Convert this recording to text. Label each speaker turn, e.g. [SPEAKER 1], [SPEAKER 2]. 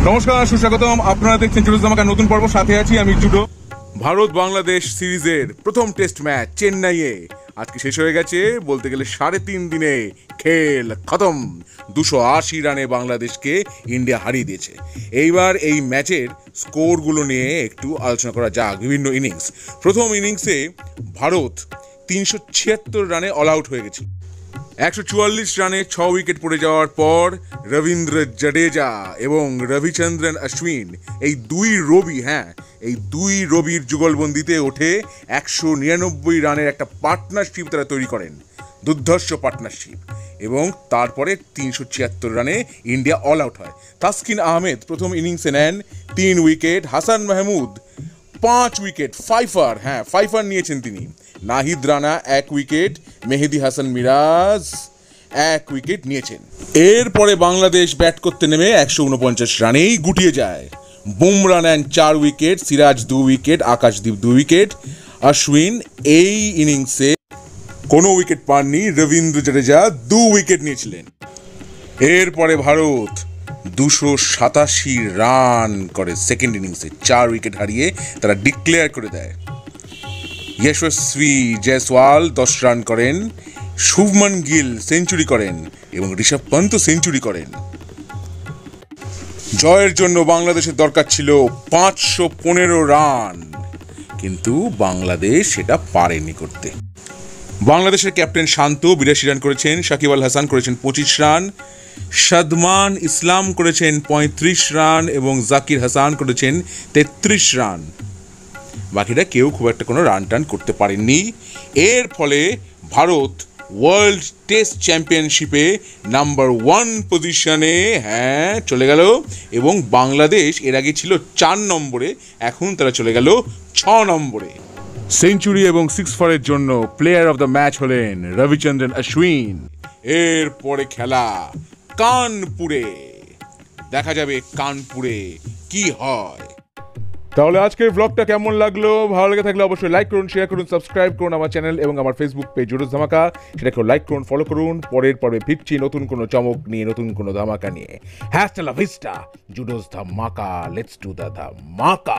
[SPEAKER 1] নমস্কার, সুস্বাগতম। আপনারা দেখছেন জুডোস ধামাকা নতুন পর্ব। সাথে আছি আমি জুডো। ভারত বাংলাদেশ সিরিজের প্রথম টেস্ট ম্যাচ চেন্নাইয়ে আজকে শেষ হয়ে গেছে। বলতে গেলে 3.5 দিনে খেল খতম। 280 রানে বাংলাদেশকে ইন্ডিয়া হারিয়ে দিয়েছে। এইবার এই ম্যাচের স্কোরগুলো নিয়ে একটু আলোচনা করা যাক। বিভিন্ন ইনিংস। প্রথম ইনিংসে ভারত 376 রানে অল আউট হয়ে গেছিল। 144 রানে 6 উইকেট পড়ে যাওয়ার পর রবীন্দ্র জাডেজা এবং রবিচন্দ্রন অশ্বিন এই দুই রবির যুগলবন্দিতে ওঠে 199 রানের একটা পার্টনারশিপ তারা তৈরি করেন, দুর্ধর্ষ পার্টনারশিপ। এবং তারপরে 376 রানে ইন্ডিয়া অল আউট হয়। তাসকিন আহমেদ প্রথম ইনিংসে নেন 3 wicket. Hasan Mahmud 5 wicket, Pfeiffer নিয়েছেন তিনি। নাহিদ রানা 1 উইকেট, মেহেদি হাসান মিরাজ 1 উইকেট নিয়েছেন। এরপরে বাংলাদেশ ব্যাট করতে নেমে 149 রানেই গুটিয়ে যায়। বুমরা নেন 4 wicket, Siraj 2 wicket, Akashdeep 2 wicket. Ashwin এই ইনিংসে কোনো উইকেট পাননি। রবীন্দ্র জাডেজা 2 উইকেট নিয়েছিলেন। এরপরে ভারত 287 রান করে সেকেন্ড ইনিংসে। 4 উইকেট হারিয়ে তারা ডিক্লেয়ার করে দেয়। যশস্বী জয়সওয়াল 10 রান করেন, শুভমন গিল সেঞ্চুরি করেন এবং ঋষভ পন্ত সেঞ্চুরি করেন। জয়ের জন্য বাংলাদেশের দরকার ছিল 515 রান, কিন্তু বাংলাদেশ সেটা পারেনি করতে। বাংলাদেশের ক্যাপ্টেন শান্ত 82 রান করেছেন, সাকিব আল হাসান করেছেন 25 রান, সাদমান ইসলাম করেছেন 35 রান এবং জাকির হাসান করেছেন 33 রান। বাকিরা কেউ খুব একটা কোনো রান টান করতে পারেননি। এর ফলে ভারত ওয়ার্ল্ড টেস্ট চ্যাম্পিয়নশিপে নাম্বার 1 পজিশনে চলে গেল এবং বাংলাদেশ এর আগে ছিল 4 নম্বরে, এখন তারা চলে গেল 6 নম্বরে। সেঞ্চুরি এবং 6-4-এর জন্য প্লেয়ার অফ দ্য ম্যাচ হলেন রবিচন্দ্রন অশ্বিন। এরপরে খেলা কানপুরে, দেখা যাবে কানপুরে কি হয়। তাহলে আজকের ব্লগটা কেমন লাগলো? ভালো লেগে থাকলে অবশ্যই লাইক করুন, শেয়ার করুন, সাবস্ক্রাইব করুন আমার চ্যানেল এবং আমার ফেসবুক পেজ জুডোস ধামাকা। সেটাকে লাইক করুন, ফলো করুন। পরের পর্বে ফিরছি নতুন কোনো চমক নিয়ে, নতুন কোনো ধামাকা নিয়ে। হ্যাস্টা লা ভিস্টা জুডোস ধামাকা, লেটস ডু দ্য ধামাকা।